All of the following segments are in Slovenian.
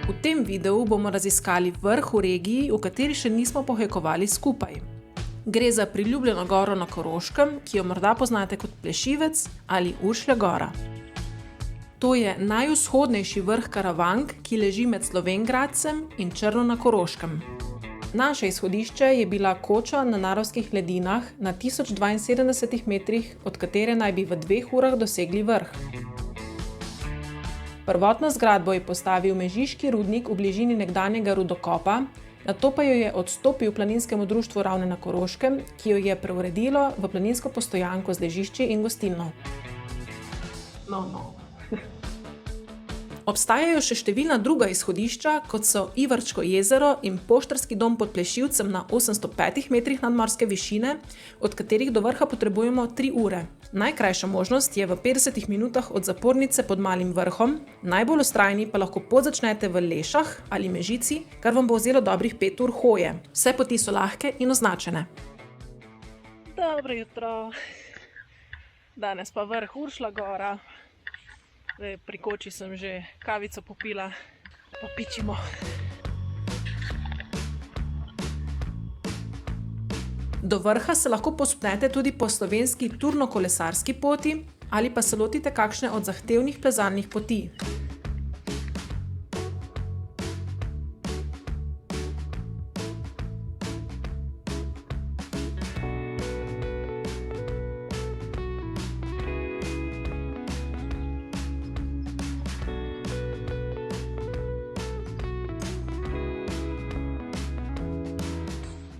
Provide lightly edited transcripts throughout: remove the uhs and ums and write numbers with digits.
V tem videu bomo raziskali vrh v regiji, v kateri še nismo pohajkovali skupaj. Gre za priljubljeno goro na Koroškem, ki jo morda poznate kot Plešivec ali Uršlja gora. To je najvzhodnejši vrh Karavank, ki leži med Slovenj Gradcem in Črno na Koroškem. Naše izhodišče je bila koča na Narovskih ledinah na 1072 metrih, od katere naj bi v 2 urah dosegli vrh. Prvotno zgradbo je postavil mežiški rudnik v bližini nekdanjega rudokopa, nato pa jo je odstopil Planinskemu društvu Ravne na Koroškem, ki jo je preuredilo v planinsko postojanko z ležišči in gostilno. Obstajajo še številna druga izhodišča, kot so Ivarčko jezero in Poštarski dom pod Plešivcem na 805 metrih nadmorske višine, od katerih do vrha potrebujemo 3 ure. Najkrajša možnost je v 50 minutah od zapornice pod Malim vrhom, najbolj vztrajni pa lahko pot začnete v Lešah ali Mežici, kar vam bo vzelo dobrih 5 ur hoje. Vse poti so lahke in označene. Dobro jutro. Danes pa vrh Uršlja gora. Pri koči sem že kavico popila, pa pičimo. Do vrha se lahko povzpnete tudi po slovenski turno-kolesarski poti ali pa se lotite kakšne od zahtevnih plezalnih poti.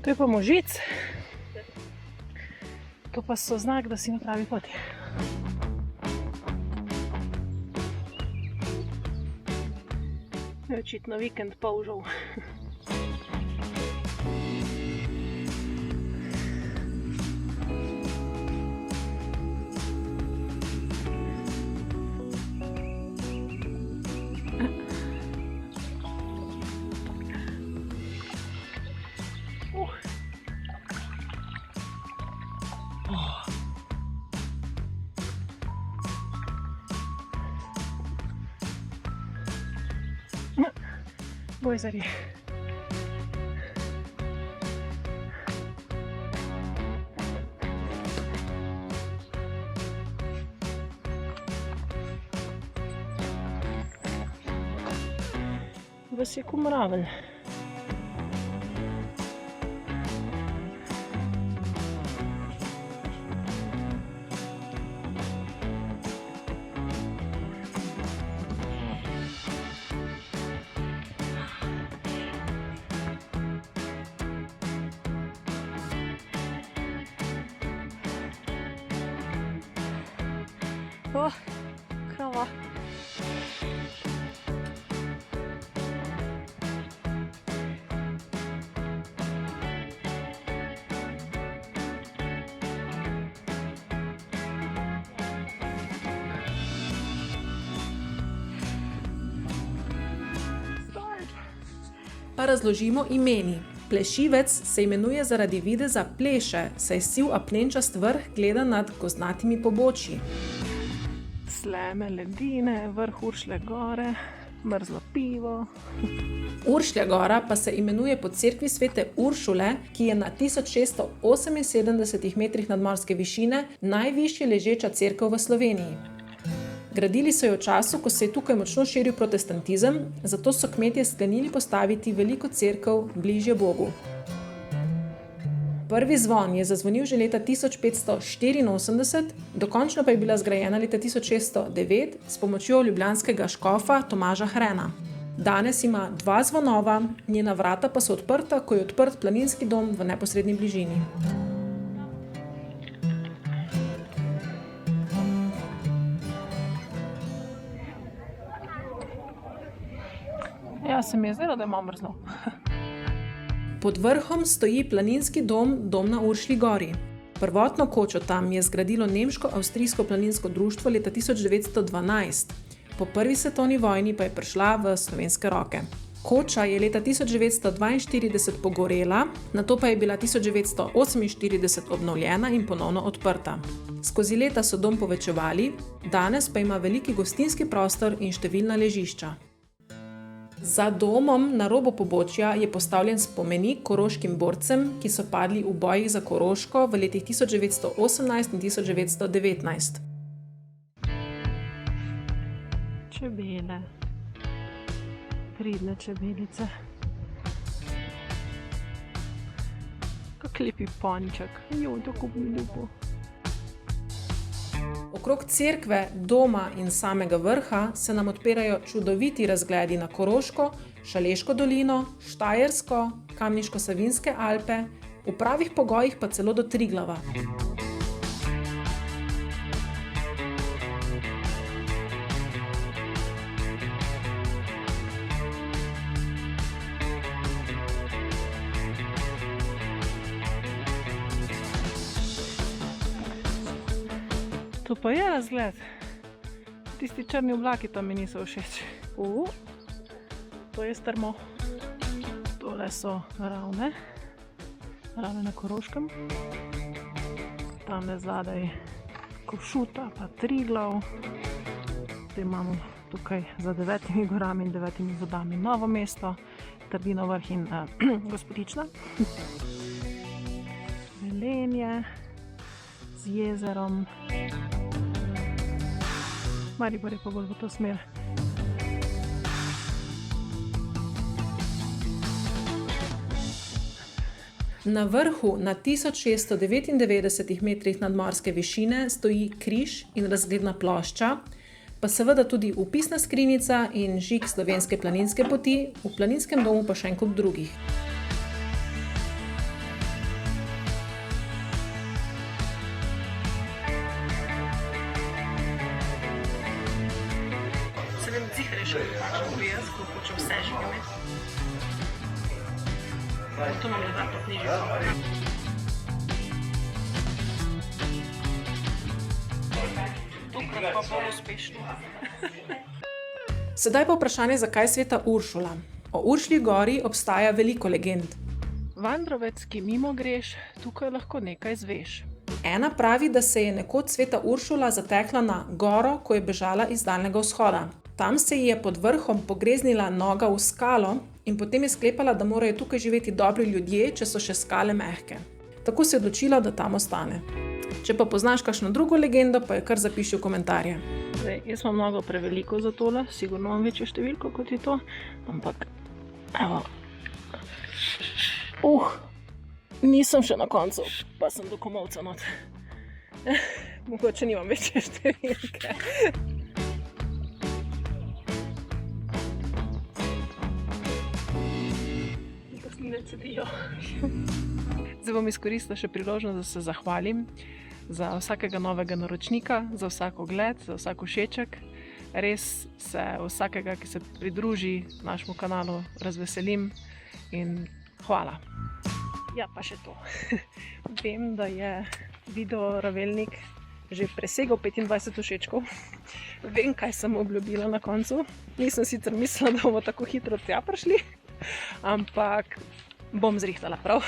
To je pa Možic. To pa so znak, da si na pravi poti. Je očitno vikend polžal. Bojzari. Vas je kumraven. Krava. Pa razložimo imeni. Plešivec se imenuje zaradi videza pleše, saj siv apnenčast vrh gleda nad gozdnatimi pobočji. Sleme, ledine, vrh Uršlje gore, mrzlo pivo. Uršlja gora pa se imenuje po cerkvi svete Uršule, ki je na 1678 metrih nadmorske višine najvišje ležeča cerkev v Sloveniji. Gradili so jo v času, ko se je tukaj močno širil protestantizem, zato so kmetje sklenili postaviti veliko cerkev bližje Bogu. Prvi zvon je zazvonil že leta 1584, dokončno pa je bila zgrajena leta 1609 s pomočjo ljubljanskega škofa Tomaža Hrena. Danes ima 2 zvonova, njena vrata pa so odprta, ko je odprt planinski dom v neposredni bližini. Ja, se mi je zdelo, da je malo mrzlo. Pod vrhom stoji planinski dom na Uršlji gori. Prvotno kočo tam je zgradilo nemško-avstrijsko planinsko društvo leta 1912. Po prvi svetovni vojni pa je prišla v slovenske roke. Koča je leta 1942 pogorela, nato pa je bila 1948 obnovljena in ponovno odprta. Skozi leta so dom povečevali, danes pa ima veliki gostinski prostor in številna ležišča. Za domom na robu pobočja je postavljen spomenik koroškim borcem, ki so padli v bojih za Koroško v letih 1918 in 1919. Čebele. Pridne čebelice. Kak lepi ponček. Jo, tako bi ljubo. Okrog cerkve, doma in samega vrha se nam odpirajo čudoviti razgledi na Koroško, Šaleško dolino, Štajersko, Kamniško-Savinjske Alpe, v pravih pogojih pa celo do Triglava. To pa je razgled. Tisti črni oblaki tam mi niso všeč. To je strmo. Tole so ravne. Ravne na Koroškem. Tamle zadaj Košuta pa Triglav. Zdaj imamo tukaj za 9 gorami in 9 vodami Novo mesto, Trdino vrh in Gospodična. Velenje z jezerom. Maribor je pa bolj v to smer. Na vrhu na 1699 metrih nadmorske višine stoji križ in razgledna plošča, pa seveda tudi vpisna skrinjica in žig slovenske planinske poti, v planinskem domu pa še en kup drugih. Se vem, zihar je še kakšen jaz, ko hočem vse žige imeti. To imam dodatno knjižico. Tokrat pa bolj uspešno. Sedaj pa vprašanje, zakaj sveta Uršula. O Uršlji gori obstaja veliko legend. Vandrovec, ki mimo greš, tukaj lahko nekaj izveš. Ena pravi, da se je nekoč sveta Uršula zatekla na goro, ko je bežala iz Daljnega vzhoda. Tam se ji je pod vrhom pogreznila noga v skalo in potem je sklepala, da morajo tukaj živeti dobri ljudje, če so še skale mehke. Tako se je odločila, da tam ostane. Če pa poznaš kakšno drugo legendo, pa jo kar zapiši v komentarje. Zdaj, jaz imam mnogo preveliko za tole, sigurno imam večjo številko kot je to, ampak evo. Nisem še na koncu, pa sem do komolca not. Mogoče nimam večje številke. Zdaj bom izkoristila še priložnost, da se zahvalim za vsakega novega naročnika, za vsak ogled, za vsak všeček. Res se vsakega, ki se pridruži našemu kanalu, razveselim in hvala. Ja, pa še to. Vem, da je video Ravelnik že presegal 25 všečkov. Vem, kaj sem obljubila na koncu. Nisem sicer mislila, da bomo tako hitro tja prišli, ampak bom zrihtala prav.